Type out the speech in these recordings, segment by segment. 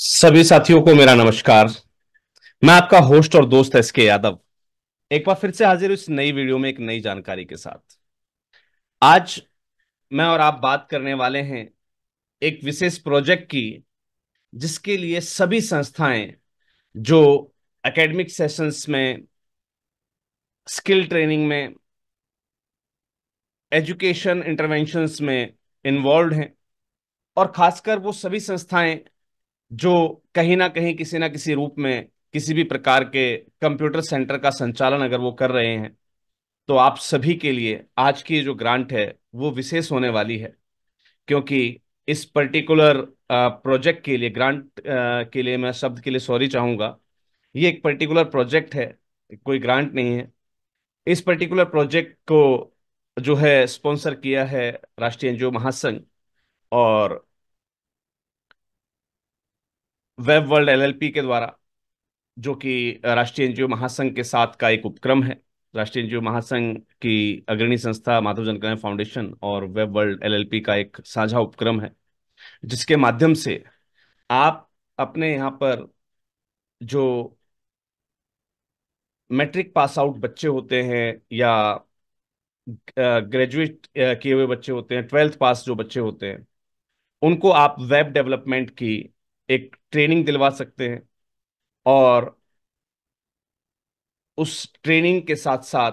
सभी साथियों को मेरा नमस्कार। मैं आपका होस्ट और दोस्त एसके यादव एक बार फिर से हाजिर हूं इस नई वीडियो में एक नई जानकारी के साथ। आज मैं और आप बात करने वाले हैं एक विशेष प्रोजेक्ट की, जिसके लिए सभी संस्थाएं जो एकेडमिक सेशंस में, स्किल ट्रेनिंग में, एजुकेशन इंटरवेंशंस में इन्वॉल्व हैं, और खासकर वो सभी संस्थाएं जो कहीं ना किसी रूप में किसी भी प्रकार के कंप्यूटर सेंटर का संचालन अगर वो कर रहे हैं, तो आप सभी के लिए आज की जो ग्रांट है वो विशेष होने वाली है। क्योंकि इस पर्टिकुलर प्रोजेक्ट के लिए ग्रांट के लिए मैं शब्द के लिए सॉरी चाहूंगा। ये एक पर्टिकुलर प्रोजेक्ट है, कोई ग्रांट नहीं है। इस पर्टिकुलर प्रोजेक्ट को जो है स्पॉन्सर किया है राष्ट्रीय एनजीओ महासंघ और वेब वर्ल्ड एलएलपी के द्वारा, जो कि राष्ट्रीय एनजीओ महासंघ के साथ का एक उपक्रम है। राष्ट्रीय एनजीओ महासंघ की अग्रणी संस्था माधव जनकल्याण फाउंडेशन और वेब वर्ल्ड एलएलपी का एक साझा उपक्रम है, जिसके माध्यम से आप अपने यहाँ पर जो मैट्रिक पास आउट बच्चे होते हैं या ग्रेजुएट किए हुए बच्चे होते हैं, ट्वेल्थ पास जो बच्चे होते हैं, उनको आप वेब डेवलपमेंट की एक ट्रेनिंग दिलवा सकते हैं। और उस ट्रेनिंग के साथ साथ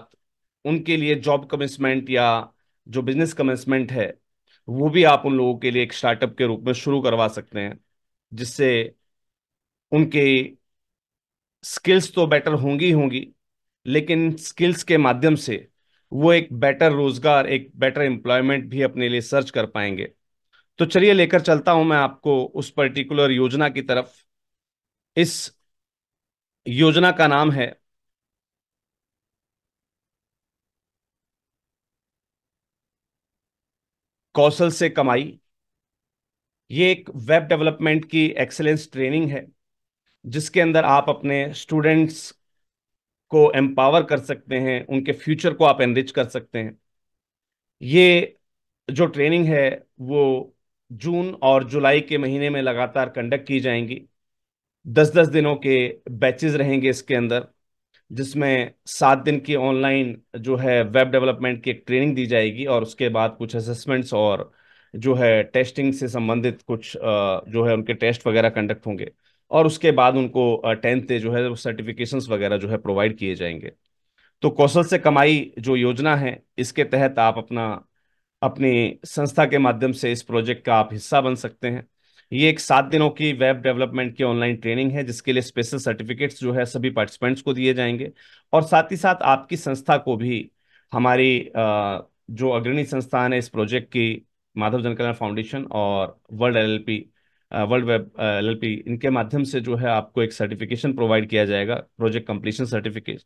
उनके लिए जॉब कमिटमेंट या जो बिजनेस कमिटमेंट है, वो भी आप उन लोगों के लिए एक स्टार्टअप के रूप में शुरू करवा सकते हैं, जिससे उनके स्किल्स तो बेटर होंगी ही होंगी, लेकिन स्किल्स के माध्यम से वो एक बेटर रोजगार, एक बेटर एम्प्लॉयमेंट भी अपने लिए सर्च कर पाएंगे। तो चलिए लेकर चलता हूं मैं आपको उस पर्टिकुलर योजना की तरफ। इस योजना का नाम है कौशल से कमाई। ये एक वेब डेवलपमेंट की एक्सेलेंस ट्रेनिंग है, जिसके अंदर आप अपने स्टूडेंट्स को एम्पावर कर सकते हैं, उनके फ्यूचर को आप एनरिच कर सकते हैं। ये जो ट्रेनिंग है वो जून और जुलाई के महीने में लगातार कंडक्ट की जाएंगी। 10-10 दिनों के बैचेस रहेंगे इसके अंदर, जिसमें 7 दिन की ऑनलाइन जो है वेब डेवलपमेंट की एक ट्रेनिंग दी जाएगी, और उसके बाद कुछ असेसमेंट्स और जो है टेस्टिंग से संबंधित कुछ जो है उनके टेस्ट वगैरह कंडक्ट होंगे। और उसके बाद उनको 10th जो है सर्टिफिकेशंस वगैरह जो है प्रोवाइड किए जाएंगे। तो कौशल से कमाई जो योजना है, इसके तहत आप अपनी संस्था के माध्यम से इस प्रोजेक्ट का आप हिस्सा बन सकते हैं। ये एक 7 दिनों की वेब डेवलपमेंट की ऑनलाइन ट्रेनिंग है, जिसके लिए स्पेशल सर्टिफिकेट्स जो है सभी पार्टिसिपेंट्स को दिए जाएंगे। और साथ ही साथ आपकी संस्था को भी हमारी जो अग्रणी संस्थान है इस प्रोजेक्ट की, माधव जनकल्याण फाउंडेशन और world LLP, world web LLP, इनके माध्यम से जो है आपको एक सर्टिफिकेशन प्रोवाइड किया जाएगा, प्रोजेक्ट कंप्लीशन सर्टिफिकेट।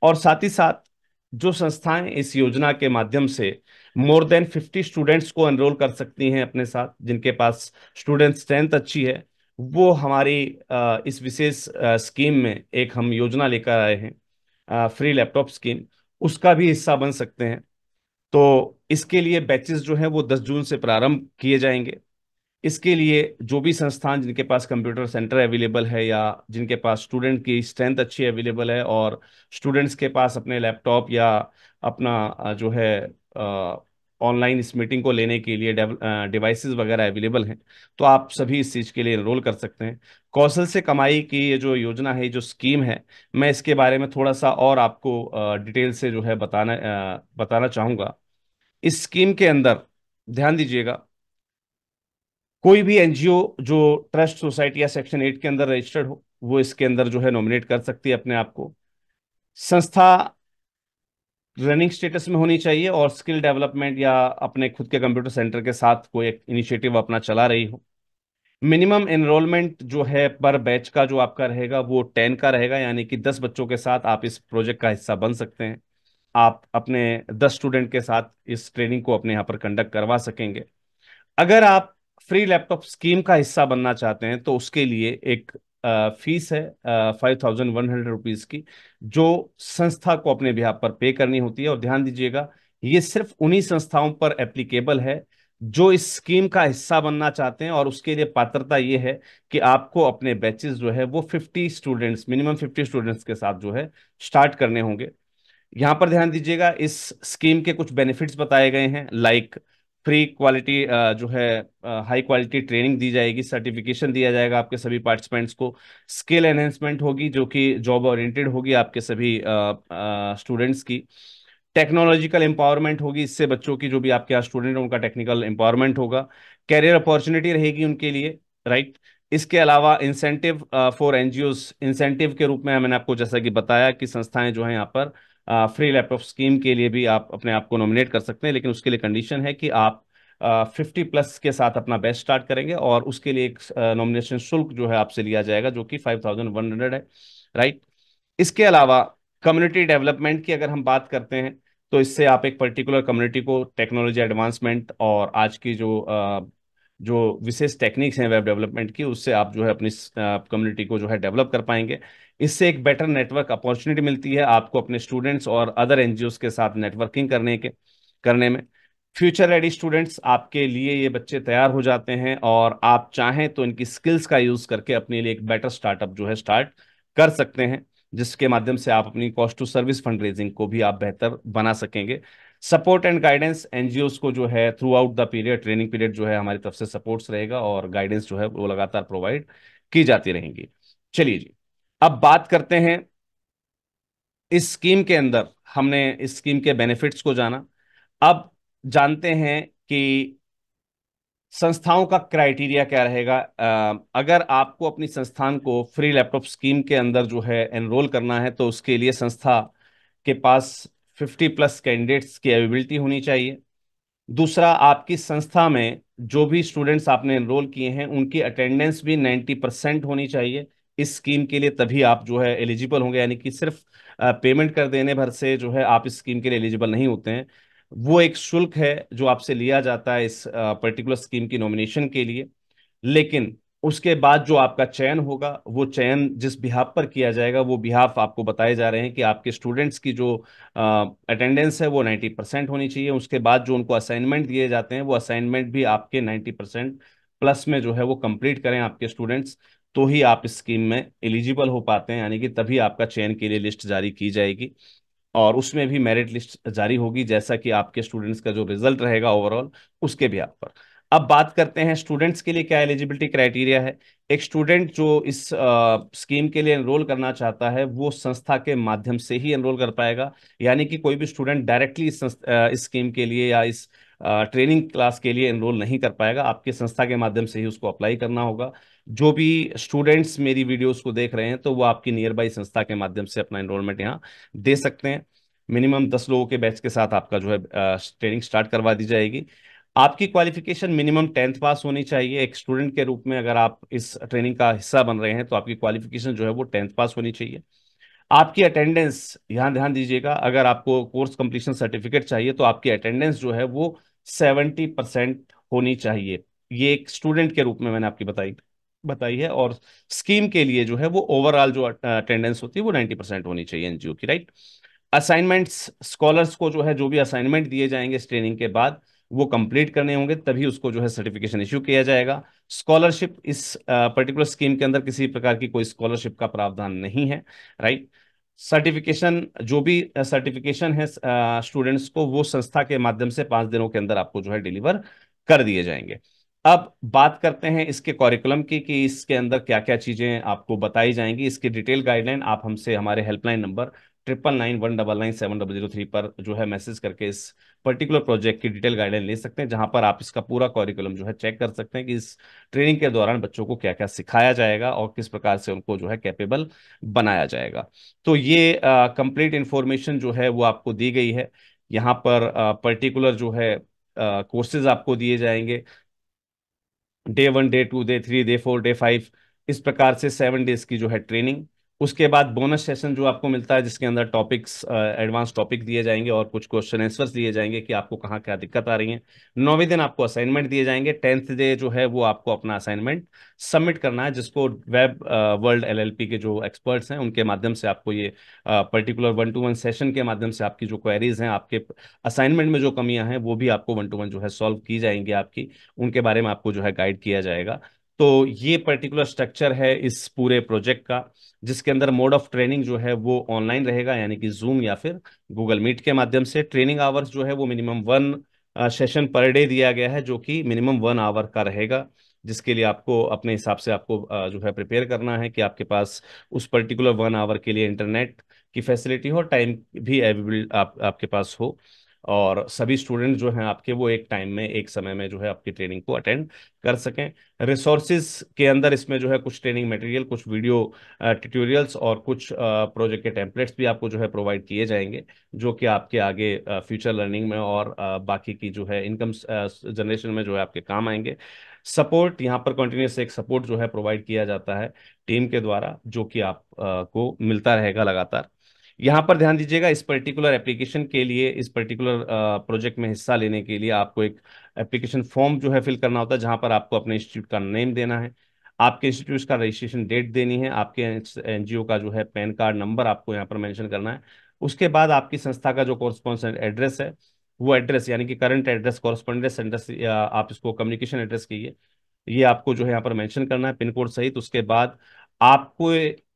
और साथ ही साथ जो संस्थाएं इस योजना के माध्यम से मोर देन 50 स्टूडेंट्स को एनरोल कर सकती हैं अपने साथ, जिनके पास स्टूडेंट स्ट्रेंथ अच्छी है, वो हमारी इस विशेष स्कीम में एक हम योजना लेकर आए हैं, फ्री लैपटॉप स्कीम, उसका भी हिस्सा बन सकते हैं। तो इसके लिए बैचेस जो हैं वो 10 जून से प्रारंभ किए जाएंगे। इसके लिए जो भी संस्थान जिनके पास कंप्यूटर सेंटर अवेलेबल है, या जिनके पास स्टूडेंट की स्ट्रेंथ अच्छी अवेलेबल है, और स्टूडेंट्स के पास अपने लैपटॉप या अपना जो है ऑनलाइन इस मीटिंग को लेने के लिए डिवाइसेस वगैरह अवेलेबल हैं, तो आप सभी इस चीज़ के लिए एनरोल कर सकते हैं। कौशल से कमाई की ये जो योजना है, ये जो स्कीम है, मैं इसके बारे में थोड़ा सा और आपको डिटेल से जो है बताना चाहूँगा। इस स्कीम के अंदर ध्यान दीजिएगा, कोई भी एनजीओ जो ट्रस्ट सोसाइटी या सेक्शन 8 के अंदर रजिस्टर्ड हो, वो इसके अंदर जो है नॉमिनेट कर सकती है अपने आप को। संस्था रनिंग स्टेटस में होनी चाहिए और स्किल डेवलपमेंट या अपने खुद के कंप्यूटर सेंटर के साथ कोई एक इनिशिएटिव अपना चला रही हो। मिनिमम एनरोलमेंट जो है पर बैच का जो आपका रहेगा वो 10 का रहेगा, यानी कि 10 बच्चों के साथ आप इस प्रोजेक्ट का हिस्सा बन सकते हैं। आप अपने 10 स्टूडेंट के साथ इस ट्रेनिंग को अपने यहाँ पर कंडक्ट करवा सकेंगे। अगर आप फ्री लैपटॉप स्कीम का हिस्सा बनना चाहते हैं, तो उसके लिए एक फीस है 5100 रुपीज की, जो संस्था को अपने बिहाफ पर पे करनी होती है। और ध्यान दीजिएगा, ये सिर्फ उन्हीं संस्थाओं पर एप्लीकेबल है जो इस स्कीम का हिस्सा बनना चाहते हैं, और उसके लिए पात्रता ये है कि आपको अपने बैचेस जो है वो 50 स्टूडेंट्स, मिनिमम 50 स्टूडेंट्स के साथ जो है स्टार्ट करने होंगे। यहाँ पर ध्यान दीजिएगा, इस स्कीम के कुछ बेनिफिट्स बताए गए हैं, लाइक फ्री क्वालिटी जो है हाई क्वालिटी ट्रेनिंग दी जाएगी, सर्टिफिकेशन दिया जाएगा आपके सभी पार्टिसिपेंट्स को, स्किल एनहेंसमेंट होगी जो कि जॉब ओरिएंटेड होगी आपके सभी स्टूडेंट्स की, टेक्नोलॉजिकल एम्पावरमेंट होगी, इससे बच्चों की जो भी आपके यहाँ स्टूडेंट है उनका टेक्निकल एम्पावरमेंट होगा, कैरियर अपॉर्चुनिटी रहेगी उनके लिए, राइट। इसके अलावा इंसेंटिव फॉर एनजीओस, इंसेंटिव के रूप में मैंने आपको जैसा कि बताया कि संस्थाएं जो हैं यहाँ पर फ्री लैपटॉप स्कीम के लिए भी आप अपने आप को नॉमिनेट कर सकते हैं, लेकिन उसके लिए कंडीशन है कि आप 50 प्लस के साथ अपना बैच स्टार्ट करेंगे, और उसके लिए एक नॉमिनेशन शुल्क जो है आपसे लिया जाएगा जो कि 5100 है, राइट। इसके अलावा कम्युनिटी डेवलपमेंट की अगर हम बात करते हैं, तो इससे आप एक पर्टिकुलर कम्युनिटी को टेक्नोलॉजी एडवांसमेंट और आज की जो विशेष टेक्निक्स हैं वेब डेवलपमेंट की, उससे आप जो है अपनी कम्युनिटी को जो है डेवलप कर पाएंगे। इससे एक बेटर नेटवर्क अपॉर्चुनिटी मिलती है आपको अपने स्टूडेंट्स और अदर एनजीओस के साथ नेटवर्किंग करने में। फ्यूचर रेडी स्टूडेंट्स आपके लिए ये बच्चे तैयार हो जाते हैं, और आप चाहें तो इनकी स्किल्स का यूज करके अपने लिए एक बेटर स्टार्टअप जो है स्टार्ट कर सकते हैं, जिसके माध्यम से आप अपनी cost to service fund raising को भी आप बेहतर बना सकेंगे। सपोर्ट एंड गाइडेंस एनजीओस को जो है through out the period, training period जो है हमारी तरफ से सपोर्ट्स रहेगा, और गाइडेंस जो है वो लगातार प्रोवाइड की जाती रहेंगी। चलिए जी, अब बात करते हैं इस स्कीम के अंदर, हमने इस स्कीम के बेनिफिट्स को जाना, अब जानते हैं कि संस्थाओं का क्राइटेरिया क्या रहेगा। अगर आपको अपनी संस्थान को फ्री लैपटॉप स्कीम के अंदर जो है एनरोल करना है, तो उसके लिए संस्था के पास 50 प्लस कैंडिडेट्स की अवेलेबिलिटी होनी चाहिए। दूसरा, आपकी संस्था में जो भी स्टूडेंट्स आपने एनरोल किए हैं उनकी अटेंडेंस भी 90% होनी चाहिए इस स्कीम के लिए, तभी आप जो है एलिजिबल होंगे, यानी कि सिर्फ पेमेंट कर देने भर से जो है आप इस स्कीम के लिए एलिजिबल नहीं होते हैं। वो एक शुल्क है जो आपसे लिया जाता है इस पर्टिकुलर स्कीम की नॉमिनेशन के लिए, लेकिन उसके बाद जो आपका चयन होगा, वो चयन जिस बिहाफ पर किया जाएगा, वो बिहाफ आपको बताए जा रहे हैं कि आपके स्टूडेंट्स की जो अटेंडेंस है वो 90% होनी चाहिए। उसके बाद जो उनको असाइनमेंट दिए जाते हैं, वो असाइनमेंट भी आपके 90% प्लस में जो है वो कंप्लीट करें आपके स्टूडेंट्स, तो ही आप इस स्कीम में एलिजिबल हो पाते हैं, यानी कि तभी आपका चयन के लिए लिस्ट जारी की जाएगी, और उसमें भी मेरिट लिस्ट जारी होगी जैसा कि आपके स्टूडेंट्स का जो रिजल्ट रहेगा ओवरऑल उसके भी आप पर। अब बात करते हैं स्टूडेंट्स के लिए क्या एलिजिबिलिटी क्राइटेरिया है। एक स्टूडेंट जो इस स्कीम के लिए एनरोल करना चाहता है, वो संस्था के माध्यम से ही एनरोल कर पाएगा, यानी कि कोई भी स्टूडेंट डायरेक्टली इस स्कीम के लिए या इस ट्रेनिंग क्लास के लिए एनरोल नहीं कर पाएगा, आपके संस्था के माध्यम से ही उसको अप्लाई करना होगा। जो भी स्टूडेंट्स मेरी वीडियोस को देख रहे हैं, तो वो आपकी नियर बाई संस्था के माध्यम से अपना एनरोलमेंट यहाँ दे सकते हैं। मिनिमम 10 लोगों के बैच के साथ आपका जो है ट्रेनिंग स्टार्ट करवा दी जाएगी। आपकी क्वालिफिकेशन मिनिमम 10th पास होनी चाहिए। एक स्टूडेंट के रूप में अगर आप इस ट्रेनिंग का हिस्सा बन रहे हैं, तो आपकी क्वालिफिकेशन जो है वो 10th पास होनी चाहिए। आपकी अटेंडेंस, यहाँ ध्यान दीजिएगा, अगर आपको कोर्स कंप्लीशन सर्टिफिकेट चाहिए तो आपकी अटेंडेंस जो है वो 70% होनी चाहिए। ये एक स्टूडेंट के रूप में मैंने आपकी बताई बताई है, और स्कीम के लिए जो है वो ओवरऑल जो अटेंडेंस होती है वो 90% होनी चाहिए एनजीओ की, राइट। असाइनमेंट्स, स्कॉलर्स को जो है जो भी असाइनमेंट दिए जाएंगे इस ट्रेनिंग के बाद, वो कंप्लीट करने होंगे, तभी उसको जो है सर्टिफिकेशन इश्यू किया जाएगा। स्कॉलरशिप, इस पर्टिकुलर स्कीम के अंदर किसी प्रकार की कोई स्कॉलरशिप का प्रावधान नहीं है, राइट। सर्टिफिकेशन, जो भी सर्टिफिकेशन है स्टूडेंट्स को, वो संस्था के माध्यम से 5 दिनों के अंदर आपको जो है डिलीवर कर दिए जाएंगे। अब बात करते हैं इसके करिकुलम की, कि इसके अंदर क्या क्या चीजें आपको बताई जाएंगी। इसकी डिटेल गाइडलाइन आप हमसे हमारे हेल्पलाइन नंबर 99199700 पर जो है मैसेज करके इस पर्टिकुलर प्रोजेक्ट की डिटेल गाइडलाइन ले सकते हैं, जहां पर आप इसका पूरा करिकुलम जो है चेक कर सकते हैं कि इस ट्रेनिंग के दौरान बच्चों को क्या क्या सिखाया जाएगा और किस प्रकार से उनको जो है कैपेबल बनाया जाएगा। तो ये कंप्लीट इंफॉर्मेशन जो है वो आपको दी गई है। यहाँ पर पर्टिकुलर जो है कोर्सेज आपको दिए जाएंगे, day 1, day 2, day 3, day 4, day 5, इस प्रकार से 7 डेज की जो है ट्रेनिंग, उसके बाद बोनस सेशन जो आपको मिलता है, जिसके अंदर टॉपिक्स, एडवांस टॉपिक दिए जाएंगे और कुछ क्वेश्चन आंसर्स दिए जाएंगे कि आपको कहाँ क्या दिक्कत आ रही है। 9वें दिन आपको असाइनमेंट दिए जाएंगे। 10th डे जो है वो आपको अपना असाइनमेंट सबमिट करना है, जिसको वेब वर्ल्ड एलएलपी के जो एक्सपर्ट्स हैं उनके माध्यम से आपको ये पर्टिकुलर 1-to-1 सेशन के माध्यम से आपकी जो क्वेरीज हैं, आपके असाइनमेंट में जो कमियां हैं, वो भी आपको 1-to-1 जो है सॉल्व की जाएंगी आपकी, उनके बारे में आपको जो है गाइड किया जाएगा। तो ये पर्टिकुलर स्ट्रक्चर है इस पूरे प्रोजेक्ट का, जिसके अंदर मोड ऑफ ट्रेनिंग जो है वो ऑनलाइन रहेगा, यानी कि जूम या फिर गूगल मीट के माध्यम से। ट्रेनिंग आवर्स जो है वो मिनिमम 1 सेशन पर डे दिया गया है, जो कि मिनिमम 1 आवर का रहेगा, जिसके लिए आपको अपने हिसाब से आपको जो है प्रिपेयर करना है कि आपके पास उस पर्टिकुलर 1 आवर के लिए इंटरनेट की फैसिलिटी हो, टाइम भी अवेलेबल आपके पास हो, और सभी स्टूडेंट जो हैं आपके वो एक टाइम में, एक समय में जो है आपकी ट्रेनिंग को अटेंड कर सकें। रिसोर्सेज के अंदर इसमें जो है कुछ ट्रेनिंग मटेरियल, कुछ वीडियो ट्यूटोरियल्स और कुछ प्रोजेक्ट के टेम्पलेट्स भी आपको जो है प्रोवाइड किए जाएंगे, जो कि आपके आगे फ्यूचर लर्निंग में और बाकी की जो है इनकम जनरेशन में जो है आपके काम आएंगे। सपोर्ट यहाँ पर कंटिन्यूस एक सपोर्ट जो है प्रोवाइड किया जाता है टीम के द्वारा, जो कि आप को मिलता रहेगा लगातार। यहाँ पर ध्यान दीजिएगा, इस पर्टिकुलर एप्लीकेशन के लिए, इस पर्टिकुलर प्रोजेक्ट में हिस्सा लेने के लिए आपको एक एप्लीकेशन फॉर्म जो है फिल करना होता है, जहां पर आपको अपने इंस्टीट्यूट का नेम देना है, आपके इंस्टीट्यूट का रजिस्ट्रेशन डेट देनी है, आपके एनजीओ का जो है पैन कार्ड नंबर आपको यहाँ पर मेंशन करना है। उसके बाद आपकी संस्था का जो कॉरस्पॉन्डेंट एड्रेस है, वो एड्रेस यानी कि करंट एड्रेस, कॉरस्पॉन्डेंस एड्रेस, या आप इसको कम्युनिकेशन एड्रेस कहिए, ये आपको जो है यहाँ पर मेंशन करना है, पिन कोड सहित। उसके बाद आपको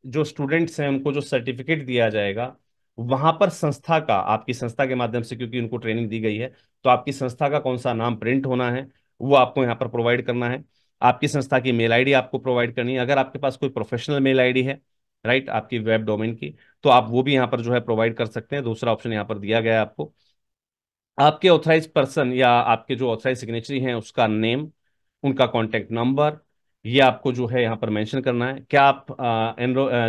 जो स्टूडेंट्स हैं उनको जो सर्टिफिकेट दिया जाएगा, वहां पर संस्था का, आपकी संस्था के माध्यम से, क्योंकि उनको ट्रेनिंग दी गई है, तो आपकी संस्था का कौन सा नाम प्रिंट होना है वो आपको यहाँ पर प्रोवाइड करना है। आपकी संस्था की मेल आईडी आपको प्रोवाइड करनी है, अगर आपके पास कोई प्रोफेशनल मेल आईडी है, राइट, आपकी वेब डोमेन की, तो आप वो भी यहाँ पर जो है प्रोवाइड कर सकते हैं। दूसरा ऑप्शन यहाँ पर दिया गया है आपको। आपके ऑथराइज पर्सन या आपके जो ऑथराइज सिग्नेचरी हैं उसका नेम, उनका कॉन्टेक्ट नंबर, ये आपको जो है यहाँ पर मेंशन करना है। क्या आप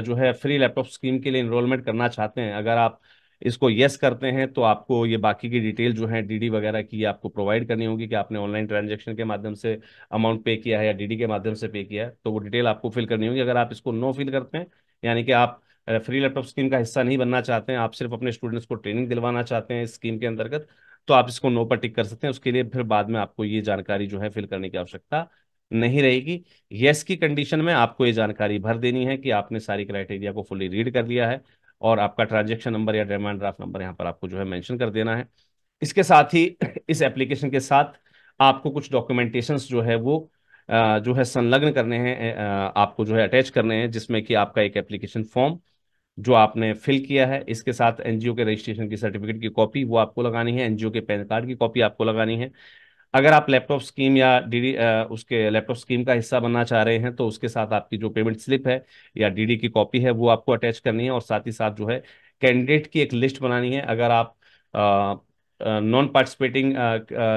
जो है फ्री लैपटॉप स्कीम के लिए इनरोलमेंट करना चाहते हैं? अगर आप इसको यस करते हैं तो आपको ये बाकी की डिटेल जो है डीडी वगैरह की आपको प्रोवाइड करनी होगी, कि आपने ऑनलाइन ट्रांजैक्शन के माध्यम से अमाउंट पे किया है या डीडी के माध्यम से पे किया है, तो वो डिटेल आपको फिल करनी होगी। अगर आप इसको नो फिल करते हैं, यानी कि आप फ्री लैपटॉप स्कीम का हिस्सा नहीं बनना चाहते हैं, आप सिर्फ अपने स्टूडेंट्स को ट्रेनिंग दिलवाना चाहते हैं इस स्कीम के अंतर्गत, तो आप इसको नो पर टिक कर सकते हैं। उसके लिए फिर बाद में आपको ये जानकारी जो है फिल करने की आवश्यकता नहीं रहेगी। यस की कंडीशन में आपको ये जानकारी भर देनी है कि आपने सारी क्राइटेरिया को फुली रीड कर लिया है, और आपका ट्रांजेक्शन नंबर या डिमांड ड्राफ्ट नंबर यहाँ पर आपको जो है मेंशन कर देना है। इसके साथ ही इस एप्लीकेशन के साथ आपको कुछ डॉक्यूमेंटेशंस जो है वो जो है संलग्न करने हैं, आपको जो है अटैच करने हैं, जिसमें कि आपका एक एप्लीकेशन फॉर्म जो आपने फिल किया है, इसके साथ एनजीओ के रजिस्ट्रेशन की सर्टिफिकेट की कॉपी वो आपको लगानी है, एनजीओ के पैन कार्ड की कॉपी आपको लगानी है। अगर आप लैपटॉप स्कीम या डीडी उसके लैपटॉप स्कीम का हिस्सा बनना चाह रहे हैं, तो उसके साथ आपकी जो पेमेंट स्लिप है या डीडी की कॉपी है वो आपको अटैच करनी है, और साथ ही साथ जो है कैंडिडेट की एक लिस्ट बनानी है। अगर आप नॉन पार्टिसिपेटिंग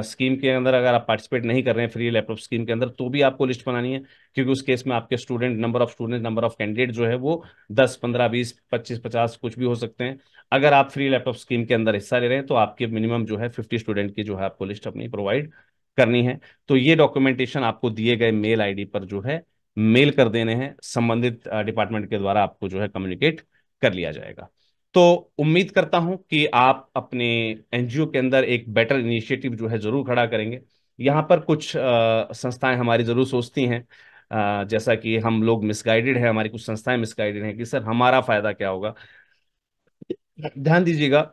स्कीम के अंदर, अगर आप पार्टिसिपेट नहीं कर रहे हैं फ्री लैपटॉप स्कीम के अंदर, तो भी आपको लिस्ट बनानी है, क्योंकि उस केस में आपके स्टूडेंट नंबर ऑफ कैंडिडेट जो है वो 10, 15, 20, 25, 50 कुछ भी हो सकते हैं। अगर आप फ्री लैपटॉप स्कीम के अंदर हिस्सा ले रहे हैं, तो आपके मिनिमम जो है 50 स्टूडेंट की जो है आपको लिस्ट अपनी प्रोवाइड करनी है। तो ये डॉक्यूमेंटेशन आपको दिए गए मेल आईडी पर जो है मेल कर देने हैं, संबंधित डिपार्टमेंट के द्वारा आपको जो है कम्युनिकेट कर लिया जाएगा। तो उम्मीद करता हूं कि आप अपने एनजीओ के अंदर एक बेटर इनिशिएटिव जो है जरूर खड़ा करेंगे। यहाँ पर कुछ संस्थाएं हमारी जरूर सोचती हैं, जैसा कि हम लोग मिसगाइडेड है, हमारी कुछ संस्थाएं मिसगाइडेड हैं कि सर हमारा फायदा क्या होगा। ध्यान दीजिएगा,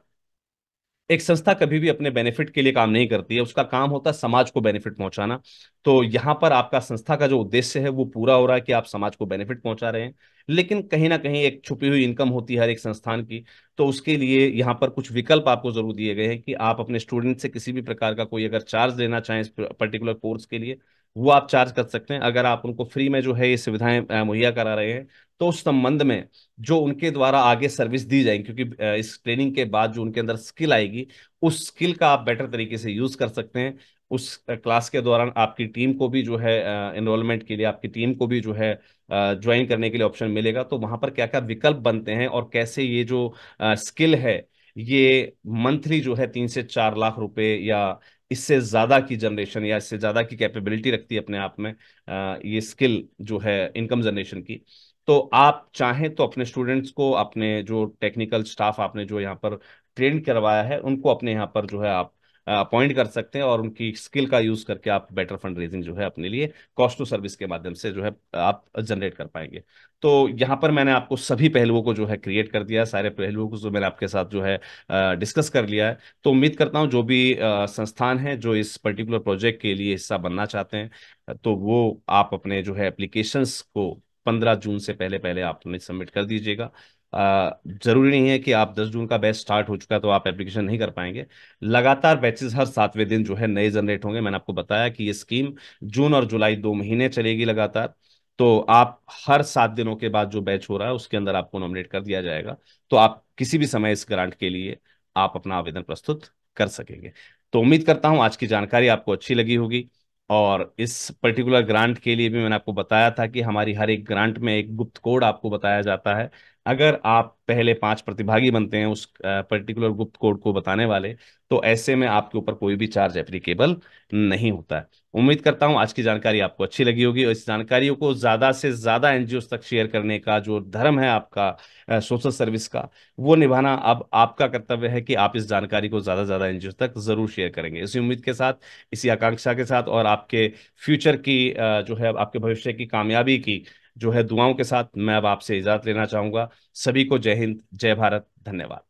एक संस्था कभी भी अपने बेनिफिट के लिए काम नहीं करती है, उसका काम होता है समाज को बेनिफिट पहुंचाना। तो यहाँ पर आपका संस्था का जो उद्देश्य है वो पूरा हो रहा है कि आप समाज को बेनिफिट पहुंचा रहे हैं, लेकिन कहीं ना कहीं एक छुपी हुई इनकम होती है हर एक संस्थान की। तो उसके लिए यहाँ पर कुछ विकल्प आपको जरूर दिए गए हैं कि आप अपने स्टूडेंट से किसी भी प्रकार का कोई अगर चार्ज लेना चाहें इस पर्टिकुलर कोर्स के लिए, वो आप चार्ज कर सकते हैं। अगर आप उनको फ्री में जो है ये सुविधाएं मुहैया करा रहे हैं, तो उस संबंध में जो उनके द्वारा आगे सर्विस दी जाएगी, क्योंकि इस ट्रेनिंग के बाद जो उनके अंदर स्किल आएगी, उस स्किल का आप बेटर तरीके से यूज कर सकते हैं। उस क्लास के दौरान आपकी टीम को भी जो है एनरोलमेंट के लिए, आपकी टीम को भी जो है ज्वाइन करने के लिए ऑप्शन मिलेगा। तो वहां पर क्या क्या विकल्प बनते हैं और कैसे ये जो स्किल है, ये मंथली जो है 3 से 4 लाख रुपए या इससे ज्यादा की जनरेशन या इससे ज्यादा की कैपेबिलिटी रखती है अपने आप में, ये स्किल जो है इनकम जनरेशन की। तो आप चाहें तो अपने स्टूडेंट्स को, अपने जो टेक्निकल स्टाफ आपने जो यहाँ पर ट्रेन करवाया है, उनको अपने यहाँ पर जो है आप अपॉइंट कर सकते हैं, और उनकी स्किल का यूज करके आप बेटर फंड रेजिंग जो है अपने लिए कॉस्ट टू सर्विस के माध्यम से जो है आप जनरेट कर पाएंगे। तो यहाँ पर मैंने आपको सभी पहलुओं को जो है क्रिएट कर दिया है, सारे पहलुओं को जो मैंने आपके साथ जो है डिस्कस कर लिया है। तो उम्मीद करता हूँ जो भी संस्थान है जो इस पर्टिकुलर प्रोजेक्ट के लिए हिस्सा बनना चाहते हैं, तो वो आप अपने जो है एप्लीकेशंस को 15 जून से पहले पहले आप उन्हें सबमिट कर दीजिएगा। जरूरी नहीं है कि आप 10 जून का बैच स्टार्ट हो चुका है तो आप एप्लीकेशन नहीं कर पाएंगे। लगातार बैचेस हर 7वें दिन जो है नए जनरेट होंगे। मैंने आपको बताया कि ये स्कीम जून और जुलाई 2 महीने चलेगी लगातार। तो आप हर 7 दिनों के बाद जो बैच हो रहा है उसके अंदर आपको नॉमिनेट कर दिया जाएगा। तो आप किसी भी समय इस ग्रांट के लिए आप अपना आवेदन प्रस्तुत कर सकेंगे। तो उम्मीद करता हूं आज की जानकारी आपको अच्छी लगी होगी। और इस पर्टिकुलर ग्रांट के लिए भी मैंने आपको बताया था कि हमारी हर एक ग्रांट में एक गुप्त कोड आपको बताया जाता है। अगर आप पहले 5 प्रतिभागी बनते हैं उस पर्टिकुलर गुप्त कोड को बताने वाले, तो ऐसे में आपके ऊपर कोई भी चार्ज एप्लीकेबल नहीं होता है। उम्मीद करता हूं आज की जानकारी आपको अच्छी लगी होगी, और इस जानकारियों को ज्यादा से ज्यादा एनजीओ तक शेयर करने का जो धर्म है आपका सोशल सर्विस का, वो निभाना अब आपका कर्तव्य है कि आप इस जानकारी को ज्यादा से ज्यादा एनजीओ तक जरूर शेयर करेंगे। इसी उम्मीद के साथ, इसी आकांक्षा के साथ, और आपके फ्यूचर की जो है आपके भविष्य की कामयाबी की जो है दुआओं के साथ, मैं अब आपसे इजाजत लेना चाहूंगा। सभी को जय हिंद, जय भारत, धन्यवाद।